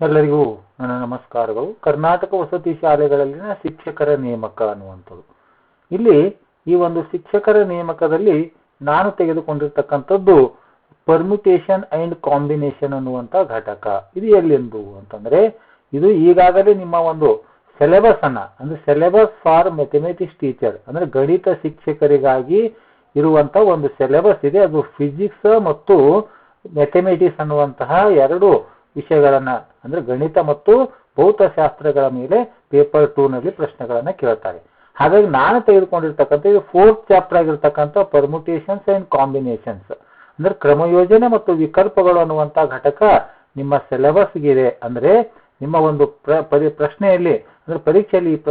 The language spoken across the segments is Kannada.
ಎಲ್ಲರಿಗೂ ನನ್ನ ನಮಸ್ಕಾರಗಳು. ಕರ್ನಾಟಕ ವಸತಿ ಶಾಲೆಗಳಲ್ಲಿನ ಶಿಕ್ಷಕರ ನೇಮಕ ಅನ್ನುವಂಥದ್ದು. ಇಲ್ಲಿ ಈ ಒಂದು ಶಿಕ್ಷಕರ ನೇಮಕದಲ್ಲಿ ನಾನು ತೆಗೆದುಕೊಂಡಿರ್ತಕ್ಕಂಥದ್ದು ಪರ್ಮ್ಯುಟೇಷನ್ ಅಂಡ್ ಕಾಂಬಿನೇಷನ್ ಅನ್ನುವಂಥ ಘಟಕ. ಇದು ಎಲ್ಲಿಂದು ಅಂತಂದ್ರೆ, ಇದು ಈಗಾಗಲೇ ನಿಮ್ಮ ಒಂದು ಸಿಲೆಬಸ್ ಅನ್ನ ಅಂದ್ರೆ ಸಿಲೆಬಸ್ ಫಾರ್ ಮ್ಯಾಥಮೆಟಿಕ್ಸ್ ಟೀಚರ್ ಅಂದ್ರೆ ಗಣಿತ ಶಿಕ್ಷಕರಿಗಾಗಿ ಇರುವಂತ ಒಂದು ಸಿಲೆಬಸ್ ಇದೆ. ಅದು ಫಿಸಿಕ್ಸ್ ಮತ್ತು ಮ್ಯಾಥಮೆಟಿಕ್ಸ್ ಅನ್ನುವಂತಹ ಎರಡು ವಿಷಯಗಳನ್ನ ಅಂದ್ರೆ ಗಣಿತ ಮತ್ತು ಭೌತಶಾಸ್ತ್ರಗಳ ಮೇಲೆ ಪೇಪರ್ 2 ನಲ್ಲಿ ಪ್ರಶ್ನೆಗಳನ್ನ ಕೇಳ್ತಾರೆ. ಹಾಗಾಗಿ ನಾನು ತೆಗೆದುಕೊಂಡಿರ್ತಕ್ಕಂಥ ಇದು 4th ಚಾಪ್ಟರ್ ಆಗಿರ್ತಕ್ಕಂಥ ಪರ್ಮ್ಯುಟೇಷನ್ಸ್ ಅಂಡ್ ಕಾಂಬಿನೇಷನ್ಸ್ ಅಂದ್ರೆ ಕ್ರಮಯೋಜನೆ ಮತ್ತು ವಿಕಲ್ಪಗಳು ಅನ್ನುವಂತ ಘಟಕ ನಿಮ್ಮ ಸಿಲೆಬಸ್ಗಿದೆ. ಅಂದ್ರೆ ನಿಮ್ಮ ಒಂದು ಪ್ರಶ್ನೆಯಲ್ಲಿ ಅಂದ್ರೆ ಪರೀಕ್ಷೆಯಲ್ಲಿ ಈ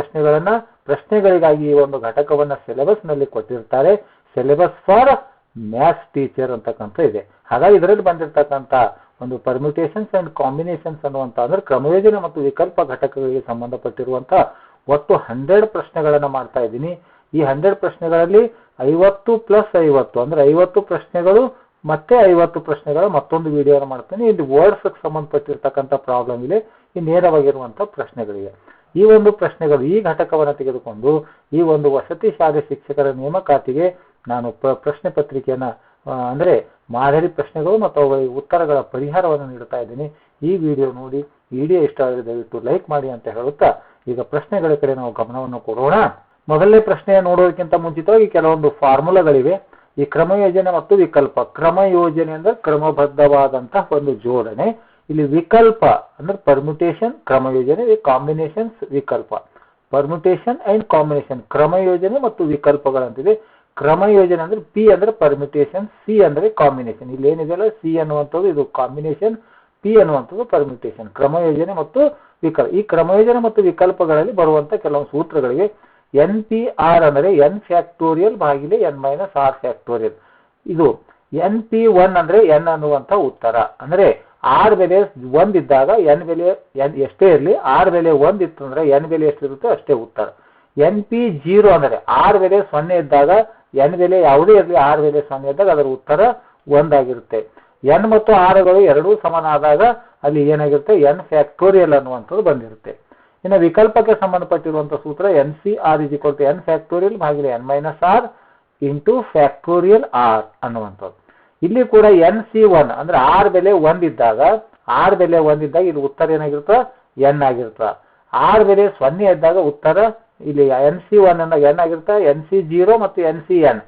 ಪ್ರಶ್ನೆಗಳಿಗಾಗಿ ಈ ಒಂದು ಘಟಕವನ್ನ ಸಿಲೆಬಸ್ ನಲ್ಲಿ ಕೊಟ್ಟಿರ್ತಾರೆ. ಸಿಲೆಬಸ್ ಫಾರ್ ಮ್ಯಾಥ್ಸ್ ಟೀಚರ್ ಅಂತಕ್ಕಂಥ ಇದೆ. ಹಾಗಾಗಿ ಇದರಲ್ಲಿ ಬಂದಿರತಕ್ಕಂಥ ಒಂದು ಪರ್ಮ್ಯುಟೇಷನ್ಸ್ ಅಂಡ್ ಕಾಂಬಿನೇಷನ್ಸ್ ಅನ್ನುವಂತ ಅಂದ್ರೆ ಕ್ರಮಯೋಜನೆ ಮತ್ತು ವಿಕಲ್ಪ ಘಟಕಗಳಿಗೆ ಸಂಬಂಧಪಟ್ಟಿರುವಂತ ಒಟ್ಟು 100 ಪ್ರಶ್ನೆಗಳನ್ನ ಮಾಡ್ತಾ ಇದ್ದೀನಿ. ಈ 100 ಪ್ರಶ್ನೆಗಳಲ್ಲಿ 50 + 50 ಅಂದ್ರೆ 50 ಪ್ರಶ್ನೆಗಳು ಮತ್ತೆ 50 ಪ್ರಶ್ನೆಗಳ ಮತ್ತೊಂದು ವಿಡಿಯೋನ ಮಾಡ್ತೀನಿ. ಇಲ್ಲಿ ವರ್ಡ್ಸ್ ಸಂಬಂಧಪಟ್ಟಿರ್ತಕ್ಕಂಥ ಪ್ರಾಬ್ಲಮ್ ಇದೆ, ಈ ನೇರವಾಗಿರುವಂತಹ ಪ್ರಶ್ನೆಗಳಿವೆ. ಈ ಒಂದು ಪ್ರಶ್ನೆಗಳು ಈ ಘಟಕವನ್ನು ತೆಗೆದುಕೊಂಡು ಈ ಒಂದು ವಸತಿ ಶಾಲೆ ಶಿಕ್ಷಕರ ನೇಮಕಾತಿಗೆ ನಾನು ಪ್ರಶ್ನೆ ಪತ್ರಿಕೆಯನ್ನ ಅಂದ್ರೆ ಮಾದರಿ ಪ್ರಶ್ನೆಗಳು ಮತ್ತು ಅವುಗಳಿಗೆ ಉತ್ತರಗಳ ಪರಿಹಾರವನ್ನು ನೀಡ್ತಾ ಇದ್ದೀನಿ. ಈ ವಿಡಿಯೋ ನೋಡಿ, ವಿಡಿಯೋ ಇಷ್ಟ ಆದರೆ ದಯವಿಟ್ಟು ಲೈಕ್ ಮಾಡಿ ಅಂತ ಹೇಳುತ್ತಾ ಈಗ ಪ್ರಶ್ನೆಗಳ ಕಡೆ ನಾವು ಗಮನವನ್ನು ಕೊಡೋಣ. ಮೊದಲನೇ ಪ್ರಶ್ನೆಯ ನೋಡೋದಕ್ಕಿಂತ ಮುಂಚಿತವಾಗಿ ಕೆಲವೊಂದು ಫಾರ್ಮುಲಾಗಳಿವೆ. ಈ ಕ್ರಮಯೋಜನೆ ಮತ್ತು ವಿಕಲ್ಪ. ಕ್ರಮಯೋಜನೆ ಅಂದ್ರೆ ಕ್ರಮಬದ್ಧವಾದಂತಹ ಒಂದು ಜೋಡಣೆ. ಇಲ್ಲಿ ವಿಕಲ್ಪ ಅಂದ್ರೆ permutation ಕ್ರಮಯೋಜನೆ, combinations ವಿಕಲ್ಪ. Permutation and combination ಕ್ರಮಯೋಜನೆ ಮತ್ತು ವಿಕಲ್ಪಗಳಂತಿದೆ. ಕ್ರಮಯೋಜನೆ ಅಂದ್ರೆ ಪಿ ಅಂದ್ರೆ ಪರ್ಮ್ಯುಟೇಷನ್, ಸಿ ಅಂದ್ರೆ ಕಾಂಬಿನೇಷನ್. ಇಲ್ಲಿ ಏನಿದೆಯಲ್ಲ ಸಿ ಅನ್ನುವಂಥದ್ದು ಇದು ಕಾಂಬಿನೇಷನ್, ಪಿ ಅನ್ನುವಂಥದ್ದು ಪರ್ಮ್ಯುಟೇಷನ್. ಕ್ರಮಯೋಜನೆ ಮತ್ತು ವಿಕಲ್ಪ. ಈ ಕ್ರಮಯೋಜನೆ ಮತ್ತು ವಿಕಲ್ಪಗಳಲ್ಲಿ ಬರುವಂತ ಕೆಲವು ಸೂತ್ರಗಳಿಗೆ NP(r) ಅಂದರೆ n ಫ್ಯಾಕ್ಟೋರಿಯಲ್ ಭಾಗಿಲೆ n - r ಫ್ಯಾಕ್ಟೋರಿಯಲ್. ಇದು NP1 ಅಂದ್ರೆ n ಅನ್ನುವಂಥ ಉತ್ತರ. ಅಂದ್ರೆ r ಬೆಲೆ 1 ಇದ್ದಾಗ n ಬೆಲೆ ಎಷ್ಟೇ ಇರಲಿ, r ಬೆಲೆ 1 ಇತ್ತು ಅಂದ್ರೆ n ಬೆಲೆ ಎಷ್ಟಿರುತ್ತೆ ಅಷ್ಟೇ ಉತ್ತರ. NP0 ಅಂದರೆ r ಬೆಲೆ 0 ಇದ್ದಾಗ n ಬೆಲೆ ಯಾವುದೇ ಇರಲಿ, r ಬೆಲೆ 0 ಇದ್ದಾಗ ಅದರ ಉತ್ತರ 1 ಆಗಿರುತ್ತೆ. n ಮತ್ತು r ಗಳು ಎರಡೂ ಸಮಾನಾದಾಗ ಅಲ್ಲಿ ಏನಾಗಿರುತ್ತೆ n ಫ್ಯಾಕ್ಟೋರಿಯಲ್ ಅನ್ನುವಂಥದ್ದು ಬಂದಿರುತ್ತೆ. ಇನ್ನು ವಿಕಲ್ಪಕ್ಕೆ ಸಂಬಂಧಪಟ್ಟಿರುವಂತಹ ಸೂತ್ರ NCr = n ಫ್ಯಾಕ್ಟೋರಿಯಲ್ ಭಾಗಿಲೆ n - r into factorial r ಅನ್ನುವಂಥದ್ದು. ಇಲ್ಲಿ ಕೂಡ NC1 ಅಂದ್ರೆ r ಬೆಲೆ 1 ಇದ್ದಾಗ ಇಲ್ಲಿ ಉತ್ತರ ಏನಾಗಿರುತ್ತೆ n ಆಗಿರುತ್ತೆ. r ಬೆಲೆ 0 ಇದ್ದಾಗ ಉತ್ತರ ಇಲ್ಲಿ NC1 ಅಂದಾಗ n ಆಗಿರುತ್ತೆ. NC0 ಮತ್ತು NCn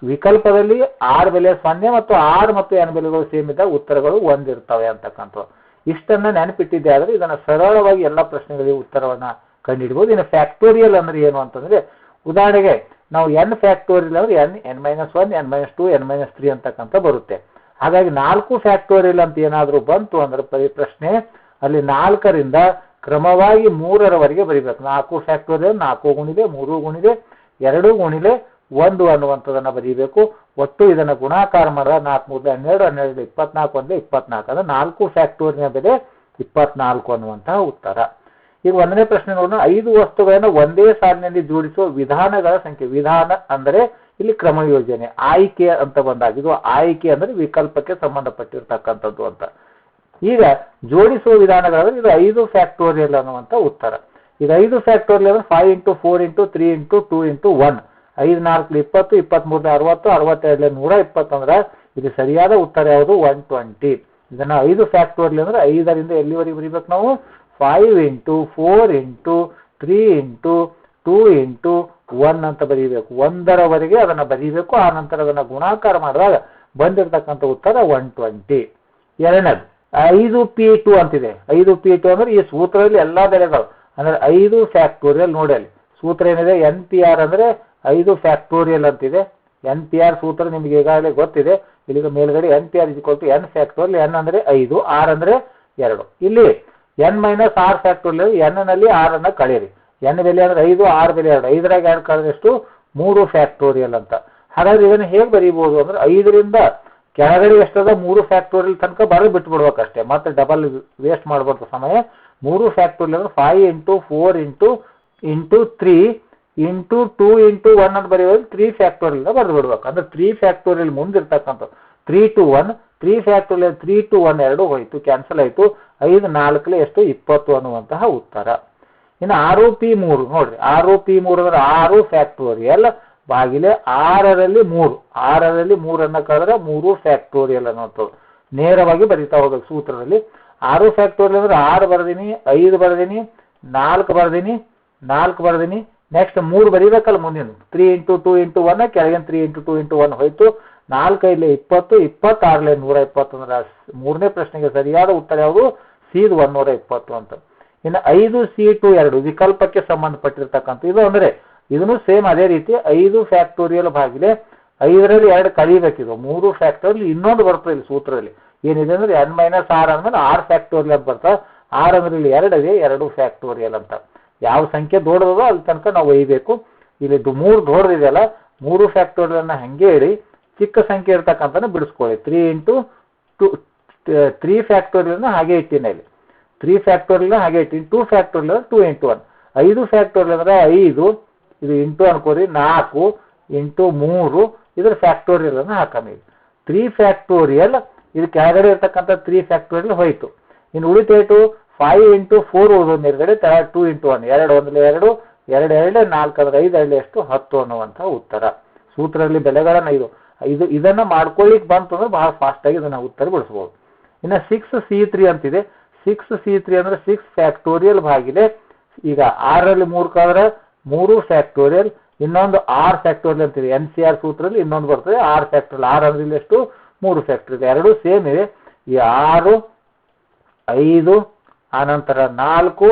ವಿಕಲ್ಪದಲ್ಲಿ r ಬೆಲೆ 0 ಮತ್ತು r ಮತ್ತು n ಬೆಲೆಗಳು ಸೇಮ್ ಇದ್ದಾಗ ಉತ್ತರಗಳು 1 ಇರ್ತವೆ ಅಂತಕ್ಕಂಥದ್ದು. ಇಷ್ಟನ್ನ ನೆನಪಿಟ್ಟಿದ್ದೆ ಆದ್ರೆ ಇದನ್ನ ಸರಳವಾಗಿ ಎಲ್ಲ ಪ್ರಶ್ನೆಗಳಿಗೆ ಉತ್ತರವನ್ನ ಕಂಡುಹಿಡಬಹುದು. ಇನ್ನು ಫ್ಯಾಕ್ಟೋರಿಯಲ್ ಅಂದ್ರೆ ಏನು ಅಂತಂದ್ರೆ, ಉದಾಹರಣೆಗೆ ನಾವು n ಫ್ಯಾಕ್ಟೋರಿಯಲ್ ಅಂದ್ರೆ n - 1 n - 2 n - 3 ಅಂತಕ್ಕಂಥ ಬರುತ್ತೆ. ಹಾಗಾಗಿ 4 ಫ್ಯಾಕ್ಟೋರಿಯಲ್ ಅಂತ ಏನಾದ್ರೂ ಬಂತು ಅಂದ್ರೆ ಪ್ರಶ್ನೆ ಅಲ್ಲಿ 4ರಿಂದ ಕ್ರಮವಾಗಿ 3ರವರೆಗೆ ಬರೀಬೇಕು. 4 ಫ್ಯಾಕ್ಟೋರಿಯಲ್ 4 ಗುಣಿಲೆ 3 ಗುಣಿಲೆ 2 ಗುಣಿಲೆ 1 ಅನ್ನುವಂಥದ್ದನ್ನ ಬರೀಬೇಕು. ಒಟ್ಟು ಇದನ್ನ ಗುಣಾಕಾರ ಮಾಡಿದ 4 × 3 = 12 12 24 × 24 ಅಂದ್ರೆ 4 ಫ್ಯಾಕ್ಟೋರಿಯಲ್ ಬೆಲೆ 24 ಅನ್ನುವಂತಹ ಉತ್ತರ. ಈಗ ಒಂದನೇ ಪ್ರಶ್ನೆ ನೋಡೋಣ. 5 ವಸ್ತುಗಳನ್ನು ಒಂದೇ ಸಾಲಿನಲ್ಲಿ ಜೋಡಿಸುವ ವಿಧಾನಗಳ ಸಂಖ್ಯೆ. ವಿಧಾನ ಅಂದ್ರೆ ಇಲ್ಲಿ ಕ್ರಮಯೋಜನೆ. ಆಯ್ಕೆ ಅಂತ ಬಂದಾಗ ಇದು ಆಯ್ಕೆ ಅಂದ್ರೆ ವಿಕಲ್ಪಕ್ಕೆ ಸಂಬಂಧಪಟ್ಟಿರ್ತಕ್ಕಂಥದ್ದು ಅಂತ. ಈಗ ಜೋಡಿಸುವ ವಿಧಾನಗಳಾದ್ರೆ ಇದು 5 ಫ್ಯಾಕ್ಟೋರಿಯಲ್ ಅನ್ನುವಂಥ ಉತ್ತರ. ಈಗ 5 ಫ್ಯಾಕ್ಟೋರಿಯಲ್ ಅಂದ್ರೆ 5 × 4 × 3 × 2 × 1 5 4 20 23 60 62 120 ಅಂದ್ರೆ ಇದು ಸರಿಯಾದ ಉತ್ತರ ಯಾವುದು 120. ಇದನ್ನ 5 ಫ್ಯಾಕ್ಟೋರಿಯಲ್ ಅಂದ್ರೆ 5ರಿಂದ ಎಲ್ಲಿವರೆಗೆ ಬರೀಬೇಕು ನಾವು 5 × 4 × 3 × 2 × 1 ಅಂತ ಬರೀಬೇಕು. 1ರವರೆಗೆ ಅದನ್ನ ಬರೀಬೇಕು. ಆ ನಂತರ ಅದನ್ನ ಗುಣಾಕಾರ ಮಾಡಿದಾಗ ಬಂದಿರತಕ್ಕಂಥ ಉತ್ತರ 120. ಎರಡನೇದು 5p2 ಅಂತಿದೆ. 5p2 ಅಂದ್ರೆ ಈ ಸೂತ್ರದಲ್ಲಿ ಎಲ್ಲಾ ಬೆಲೆಗಳು ಅಂದ್ರೆ 5 ಫ್ಯಾಕ್ಟೋರಿಯಲ್. ನೋಡಿ ಅಲ್ಲಿ ಸೂತ್ರ ಏನಿದೆ NPR ಅಂದ್ರೆ 5 ಫ್ಯಾಕ್ಟೋರಿಯಲ್ ಅಂತಿದೆ. NPR ಸೂತ್ರ ನಿಮಗೆ ಈಗಾಗಲೇ ಗೊತ್ತಿದೆ. ಇಲ್ಲಿ ಮೇಲ್ಗಡೆ NPR = n ಫ್ಯಾಕ್ಟೋರಿಯಲ್. n ಅಂದ್ರೆ 5, r ಅಂದ್ರೆ 2. ಇಲ್ಲಿ n - r ಫ್ಯಾಕ್ಟೋರಿಯಲ್ n ನಲ್ಲಿ r ಅನ್ನ ಕಳೆಯಿರಿ. n ಬೆಲೆ ಅಂದ್ರೆ 5, r ಬೆಲೆ 2. 5ರಾಗ 2 ಕಳೆದ್ರೆ ಎಷ್ಟು 3 ಫ್ಯಾಕ್ಟೋರಿಯಲ್ ಅಂತ. ಹಾಗಾದ್ರೆ ಇದನ್ನು ಹೇಗೆ ಬರೀಬಹುದು ಅಂದ್ರೆ 5ರಿಂದ ಕೆಳಗಡೆ ಎಷ್ಟದ 3 ಫ್ಯಾಕ್ಟೋರಿಯಲ್ ತನಕ ಬರೆದು ಬಿಟ್ಬಿಡ್ಬೇಕಷ್ಟೇ. ಮತ್ತೆ ಡಬಲ್ ವೇಸ್ಟ್ ಮಾಡಬಾರ್ದು ಸಮಯ. 3 ಫ್ಯಾಕ್ಟೋರಿಯಲ್ ಅಂದ್ರೆ 5 × 4 × 3 × 2 × 1 ಅಂತ ಬರೆಯೋದು 3 ಫ್ಯಾಕ್ಟೋರಿಯಲ್ ಬರೆದು ಬಿಡ್ಬೇಕು. ಅಂದ್ರೆ 3 ಫ್ಯಾಕ್ಟೋರಿಯಲ್ ಮುಂದಿರ್ತಕ್ಕಂಥ 3 to 1, 3 ಫ್ಯಾಕ್ಟೋರಿಯಲ್ 3 to 1 ಎರಡು ಹೋಯ್ತು, ಕ್ಯಾನ್ಸಲ್ ಆಯಿತು. 5 4 ಎಷ್ಟು 20 ಅನ್ನುವಂತಹ ಉತ್ತರ. ಇನ್ನು 6p3 ನೋಡ್ರಿ, 6p3 ಅಂದ್ರೆ 6 ಫ್ಯಾಕ್ಟೋರಿಯಲ್ ಭಾಗಿಲೆ 6ರಲ್ಲಿ 3, 6ರಲ್ಲಿ 3 ಕಳೆದ್ರೆ 3 ಫ್ಯಾಕ್ಟೋರಿಯಲ್ ಅನ್ನುವಂಥದ್ದು ನೇರವಾಗಿ ಬರೀತಾ ಹೋಗ್ಬೇಕು ಸೂತ್ರದಲ್ಲಿ. 6 ಫ್ಯಾಕ್ಟೋರಿಯಲ್ ಅಂದ್ರೆ 6 ಬರ್ದೀನಿ, 5 ಬರ್ದೀನಿ, 4 ಬರ್ದೀನಿ, 4 ಬರ್ದೀನಿ, ನೆಕ್ಸ್ಟ್ 3 ಬರೀಬೇಕಲ್ಲ ಮುಂದಿನ 3 into 2 into 1 ಕೆಳಗಿನ 3 into 2 into 1 ಹೋಯ್ತು. 4 5 20, 26 120 ಅಂದ್ರೆ ಮೂರನೇ ಪ್ರಶ್ನೆಗೆ ಸರಿಯಾದ ಉತ್ತರ ಯಾವುದು? ಸಿ 120 ಅಂತ. ಇನ್ನು 5c2 2 ವಿಕಲ್ಪಕ್ಕೆ ಸಂಬಂಧಪಟ್ಟಿರ್ತಕ್ಕಂಥ ಇದು ಅಂದ್ರೆ ಇದನ್ನು ಸೇಮ್ ಅದೇ ರೀತಿ 5 ಫ್ಯಾಕ್ಟೋರಿಯಲ್ ಭಾಗಿಲೆ 5ರಲ್ಲಿ 2 ಕಳಿಬೇಕಿದು 3 ಫ್ಯಾಕ್ಟೋರಿಯಲ್ ಇನ್ನೊಂದು ಬರ್ತದೆ ಇಲ್ಲಿ ಸೂತ್ರದಲ್ಲಿ ಏನಿದೆ ಅಂದ್ರೆ n - r ಅಂದ್ರೆ r ಫ್ಯಾಕ್ಟೋರಿಯಲ್ ಅಂತ ಬರ್ತದೆ. r ಅಂದ್ರೆ ಇಲ್ಲಿ 2 ಇದೆ, 2 ಫ್ಯಾಕ್ಟೋರಿಯಲ್ ಅಂತ. ಯಾವ ಸಂಖ್ಯೆ ದೊಡ್ಡದೋ ಅಲ್ಲಿ ತನಕ ನಾವು ಒಯ್ಯಬೇಕು. ಇಲ್ಲಿ 3 ದೊಡ್ಡದಿದೆಯಲ್ಲ 3 ಫ್ಯಾಕ್ಟೋರಿಯಲ್ ಅನ್ನ ಹಂಗೆ ಇಡಿ, ಚಿಕ್ಕ ಸಂಖ್ಯೆ ಇರ್ತಕ್ಕಂಥ ಬಿಡಿಸ್ಕೊಳ್ಳಿ. 3 into 2 3 ಫ್ಯಾಕ್ಟೋರಿಯಲ್ ಹಾಗೆ ಇಟ್ಟಿನ ಇಲ್ಲಿ 3 ಫ್ಯಾಕ್ಟೋರಿಯಲ್ ಹಾಗೆ ಇಟ್ಟಿನಿ. 2 ಫ್ಯಾಕ್ಟೋರಿಯಲ್ 2 into 1. 5 ಫ್ಯಾಕ್ಟೋರಿಯಲ್ ಅಂದ್ರೆ 5 ಇದು ಇಂಟು ಅನ್ಕೋರಿ 4 into 3 ಇದ್ರ ಫ್ಯಾಕ್ಟೋರಿಯಲ್ ಅನ್ನು ಹಾಕಿ. 3 ಫ್ಯಾಕ್ಟೋರಿಯಲ್ ಇದು ಕೆಳಗಡೆ ಇರ್ತಕ್ಕಂಥ 3 ಫ್ಯಾಕ್ಟೋರಿಯಲ್ ಹೋಯ್ತು. ಇನ್ನು ಉಳಿತೇಟು 5 into 4 ಉಳಿದೊಂದು ನಿರ್ಗಡೆ 2 into 1 2 1 2 2 2 4 ಅಂದ್ರೆ 5 2 ಎಷ್ಟು 10 ಅನ್ನುವಂಥ ಉತ್ತರ. ಸೂತ್ರದಲ್ಲಿ ಬೆಲೆಗಳನ್ನ ಇದನ್ನ ಮಾಡ್ಕೊಳ್ಳಿಕ್ ಬಂತು ಅಂದ್ರೆ ಬಹಳ ಫಾಸ್ಟ್ ಆಗಿ ಇದನ್ನ ಉತ್ತರ ಬಿಡಿಸಬಹುದು. ಇನ್ನು 6c3 ಅಂತಿದೆ. 6c3 ಅಂದ್ರೆ 6 ಫ್ಯಾಕ್ಟೋರಿಯಲ್ ಭಾಗಿಲೆ ಈಗ 6ರಲ್ಲಿ 3 ಕಳೆದ್ರೆ 3 ಫ್ಯಾಕ್ಟೋರಿಯಲ್, ಇನ್ನೊಂದು r ಫ್ಯಾಕ್ಟೋರಿಯಲ್ ಅಂತಿದೆ. NCR ಸೂತ್ರದಲ್ಲಿ ಇನ್ನೊಂದು ಬರ್ತದೆ r ಫ್ಯಾಕ್ಟೋರಿಯಲ್. r ಅಂದ್ರೆ ಇಲ್ಲಿ ಎಷ್ಟು 3 ಫ್ಯಾಕ್ಟೋರಿಯಲ್, ಎರಡು ಸೇಮ್ ಇದೆ. ಈ 6 5 ಆನಂತರ 4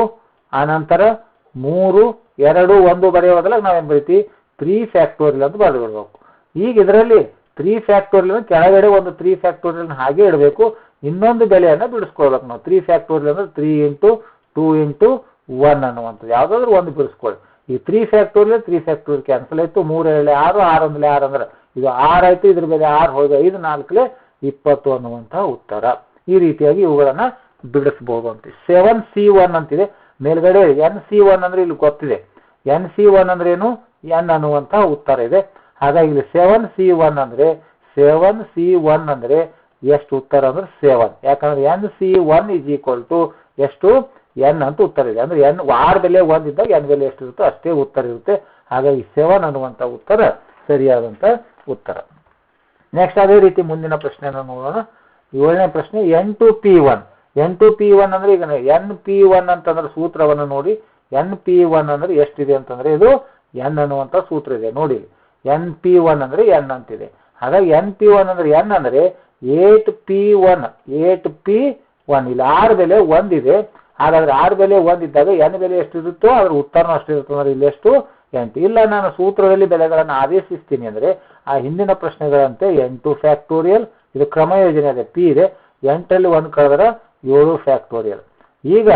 ಆನಂತರ 3 2 1 ಬರೆಯೋದಲ್ಲ ನಾವೇನು ಬರೀತೀವಿ 3 ಫ್ಯಾಕ್ಟೋರಿಯಲ್ ಅಂತ ಬರೆದಿಡಬೇಕು. ಈಗ ಇದರಲ್ಲಿ 3 ಫ್ಯಾಕ್ಟೋರಿಯಲ್ ಕೆಳಗಡೆ ಒಂದು 3 ಫ್ಯಾಕ್ಟೋರಿಯಲ್ ಹಾಗೆ ಇಡಬೇಕು, ಇನ್ನೊಂದು ಬೆಲೆಯನ್ನು ಬಿಡಿಸ್ಕೊಳ್ಬೇಕು ನಾವು. 3 ಫ್ಯಾಕ್ಟೋರಿಯಲ್ ಅಂದ್ರೆ 3 into 2 into 1 ಅನ್ನುವಂಥದ್ದು ಯಾವುದಾದ್ರೂ ಒಂದು ಬಿಡಿಸ್ಕೊಳ್ಳಿ. ಈ 3 ಫ್ಯಾಕ್ಟೋರಿಯಲ್ ಕ್ಯಾನ್ಸಲ್ ಆಯಿತು. 3 2 6 6 1 6 ಅಂದ್ರೆ ಇದು 6 ಆಯಿತು, ಇದ್ರ ಬೆಲೆ 6 ಹೋಗಿ 5 4 20 ಅನ್ನುವಂತಹ ಉತ್ತರ. ಈ ರೀತಿಯಾಗಿ ಇವುಗಳನ್ನ ಬಿಡಿಸಬಹುದು ಅಂತ. 7c1 ಅಂತಿದೆ. ಮೇಲ್ಗಡೆ NC1 ಅಂದ್ರೆ ಇಲ್ಲಿ ಗೊತ್ತಿದೆ. NC1 ಅಂದ್ರೆ ಏನು n ಅನ್ನುವಂತಹ ಉತ್ತರ ಇದೆ. ಹಾಗಾಗಿ ಇಲ್ಲಿ 7c1 ಅಂದ್ರೆ ಎಷ್ಟು ಉತ್ತರ ಅಂದ್ರೆ 7. ಯಾಕಂದ್ರೆ NC1 = ಎಷ್ಟು n ಅಂತ ಉತ್ತರ ಇದೆ. ಅಂದ್ರೆ n r ಬೆಲೆ 1 ಇದ್ದಾಗ n ಬೆಲೆ ಎಷ್ಟು ಇರುತ್ತೋ ಅಷ್ಟೇ ಉತ್ತರ ಇರುತ್ತೆ. ಹಾಗಾಗಿ 7 ಅನ್ನುವಂಥ ಉತ್ತರ ಸರಿಯಾದಂತ ಉತ್ತರ. ನೆಕ್ಸ್ಟ್ ಅದೇ ರೀತಿ ಮುಂದಿನ ಪ್ರಶ್ನೆಯನ್ನು ನೋಡೋಣ. 7ನೇ ಪ್ರಶ್ನೆ N2P1. N2P1 ಅಂದ್ರೆ ಈಗ NP1 ಅಂತಂದ್ರೆ ಸೂತ್ರವನ್ನು ನೋಡಿ. NP1 ಅಂದ್ರೆ ಎಷ್ಟಿದೆ ಅಂತಂದ್ರೆ ಇದು n ಅನ್ನುವಂಥ ಸೂತ್ರ ಇದೆ ನೋಡಿ. NP1 ಅಂದ್ರೆ n ಅಂತಿದೆ. ಹಾಗಾಗಿ NP1 ಅಂದ್ರೆ n ಅಂದ್ರೆ 8P1 ಇಲ್ಲಿ r ಬೆಲೆ 1 ಇದೆ. ಹಾಗಾದ್ರೆ r ಬೆಲೆ 1 ಇದ್ದಾಗ n ಬೆಲೆ ಎಷ್ಟಿರುತ್ತೋ ಅದ್ರ ಉತ್ತರನೂ ಅಷ್ಟಿರುತ್ತೆ. ಅಂದ್ರೆ ಇಲ್ಲಿ ಎಷ್ಟು 8. ಇಲ್ಲ ನಾನು ಸೂತ್ರದಲ್ಲಿ ಬೆಲೆಗಳನ್ನು ಆದೇಶಿಸ್ತೀನಿ ಅಂದ್ರೆ ಆ ಹಿಂದಿನ ಪ್ರಶ್ನೆಗಳಂತೆ N2 ಫ್ಯಾಕ್ಟೋರಿಯಲ್ ಇದು ಕ್ರಮ ಯೋಜನೆ ಇದೆ, P ಇದೆ. 8ರಲ್ಲಿ 1 ಕಳೆದ್ರೆ 7 ಫ್ಯಾಕ್ಟೋರಿಯಲ್. ಈಗ